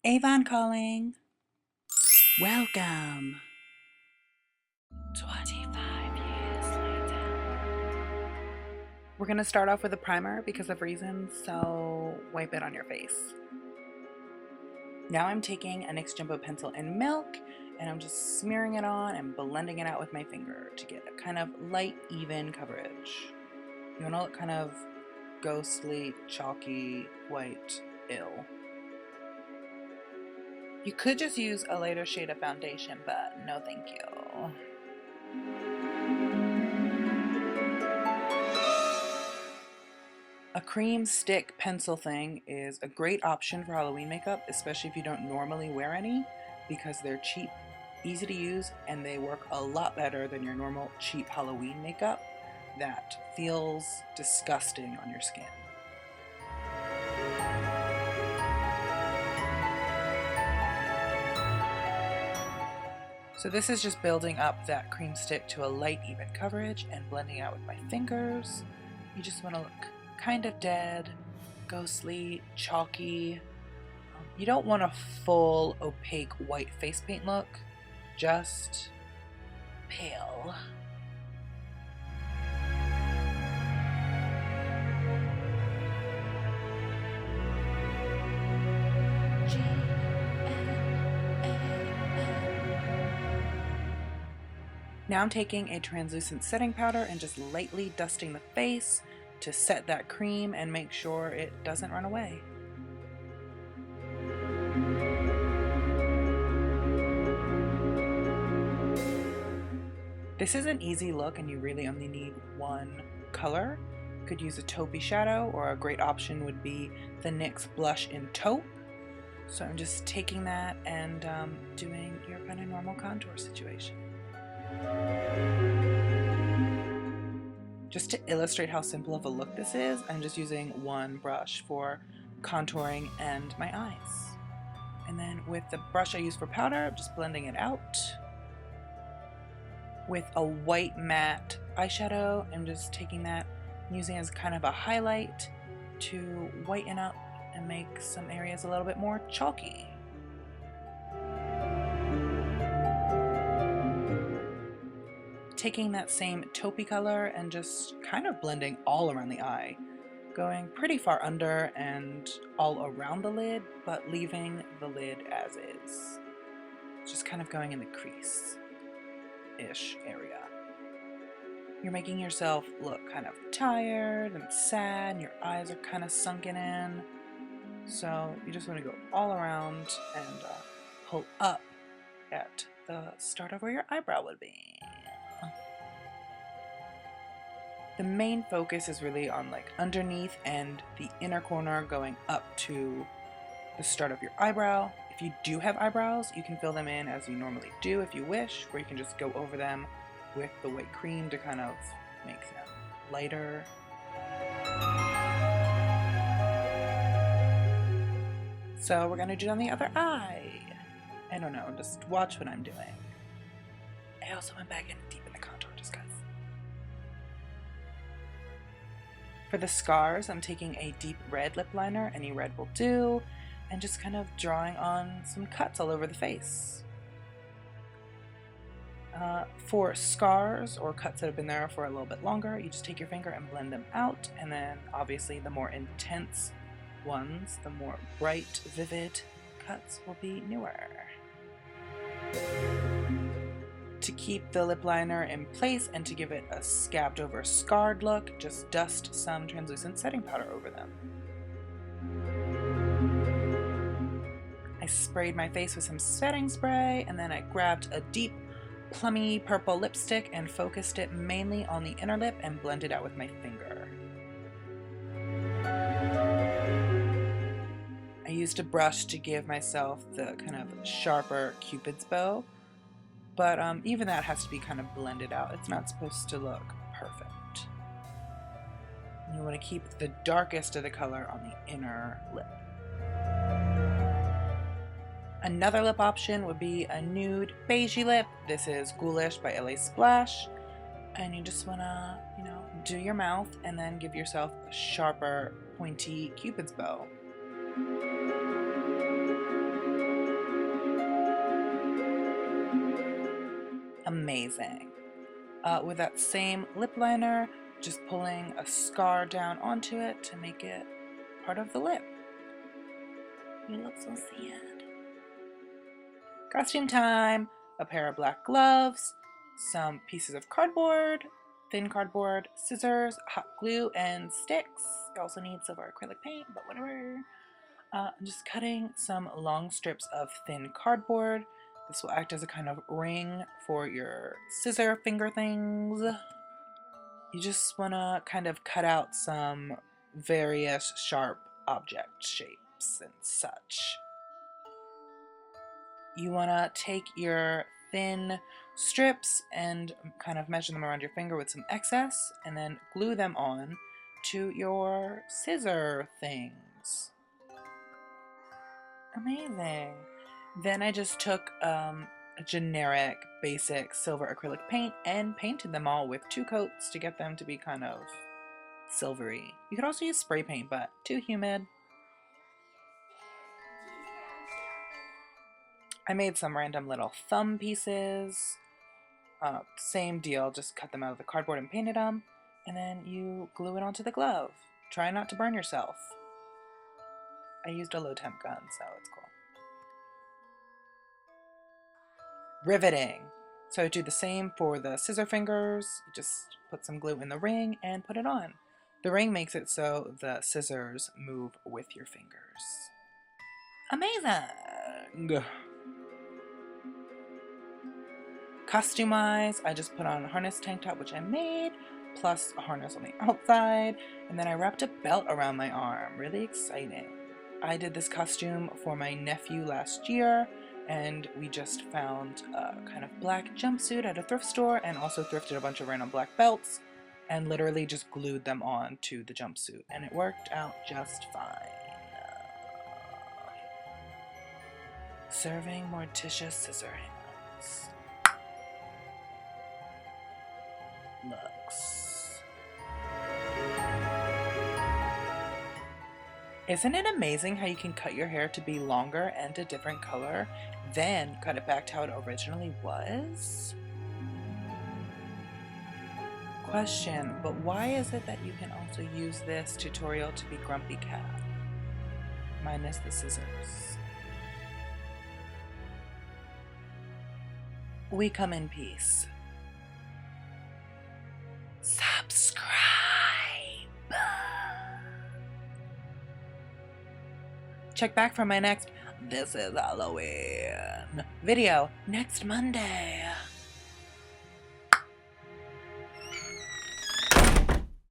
Avon calling. Welcome. 25 years later. We're going to start off with a primer because of reasons, so wipe it on your face. Now I'm taking a NYX Jumbo pencil in milk and I'm just smearing it on and blending it out with my finger to get a kind of light, even coverage. You want to look kind of ghostly, chalky, white, ill. You could just use a lighter shade of foundation, but no thank you. A cream stick pencil thing is a great option for Halloween makeup, especially if you don't normally wear any, because they're cheap, easy to use, and they work a lot better than your normal cheap Halloween makeup that feels disgusting on your skin. So this is just building up that cream stick to a light, even coverage and blending it out with my fingers. You just want to look kind of dead, ghostly, chalky. You don't want a full opaque white face paint look, just pale. Now I'm taking a translucent setting powder and just lightly dusting the face to set that cream and make sure it doesn't run away. This is an easy look and you really only need one color. You could use a taupey shadow, or a great option would be the NYX blush in taupe. So I'm just taking that and doing your kind of normal contour situation. Just to illustrate how simple of a look this is, I'm just using one brush for contouring and my eyes. And then with the brush I use for powder, I'm just blending it out. With a white matte eyeshadow, I'm just taking that and using it as kind of a highlight to whiten up and make some areas a little bit more chalky. Taking that same taupey color and just kind of blending all around the eye, going pretty far under and all around the lid, but leaving the lid as is. Just kind of going in the crease-ish area. You're making yourself look kind of tired and sad, and your eyes are kind of sunken in. So you just want to go all around and pull up at the start of where your eyebrow would be. The main focus is really on like underneath and the inner corner going up to the start of your eyebrow. If you do have eyebrows, you can fill them in as you normally do if you wish, or you can just go over them with the white cream to kind of make them lighter. So we're gonna do it on the other eye. I don't know, just watch what I'm doing. I also went back in deep in the contour just because. For the scars, I'm taking a deep red lip liner, any red will do, and just kind of drawing on some cuts all over the face. For scars or cuts that have been there for a little bit longer, you just take your finger and blend them out, and then obviously the more intense ones, the more bright, vivid cuts will be newer. To keep the lip liner in place and to give it a scabbed over scarred look, just dust some translucent setting powder over them. I sprayed my face with some setting spray, and then I grabbed a deep plummy purple lipstick and focused it mainly on the inner lip and blended out with my finger. I used a brush to give myself the kind of sharper Cupid's bow, but even that has to be kind of blended out. It's not supposed to look perfect. You want to keep the darkest of the color on the inner lip. Another lip option would be a nude beigey lip. This is Ghoulish by LA Splash. And you just want to, do your mouth and then give yourself a sharper, pointy Cupid's bow. amazing. With that same lip liner, just pulling a scar down onto it to make it part of the lip. You look so sad. Costume time! A pair of black gloves, some pieces of cardboard, thin cardboard, scissors, hot glue, and sticks. You also need silver acrylic paint, but whatever. I'm just cutting some long strips of thin cardboard. This will act as a kind of ring for your scissor finger things. You just want to kind of cut out some various sharp object shapes and such. You want to take your thin strips and kind of measure them around your finger with some excess and then glue them on to your scissor things. Amazing. Then I just took a generic basic silver acrylic paint and painted them all with 2 coats to get them to be kind of silvery. You could also use spray paint, but too humid. I made some random little thumb pieces. Same deal, just cut them out of the cardboard and painted them, and then you glue it onto the glove. Try not to burn yourself. I used a low temp gun, so it's cool. Riveting. So do the same for the scissor fingers. You just put some glue in the ring and put it on. The ring makes it so the scissors move with your fingers. Amazing! Costume-wise, I just put on a harness tank top, which I made, plus a harness on the outside, and then I wrapped a belt around my arm. Really exciting. I did this costume for my nephew last year, and we just found a kind of black jumpsuit at a thrift store and also thrifted a bunch of random black belts and literally just glued them on to the jumpsuit, and it worked out just fine. Serving Morticia Scissorhands. Looks. Isn't it amazing how you can cut your hair to be longer and a different color, then cut it back to how it originally was? Question, but why is it that you can also use this tutorial to be Grumpy Cat? Minus the scissors. We come in peace. Subscribe. Check back for my next This is Halloween video next Monday.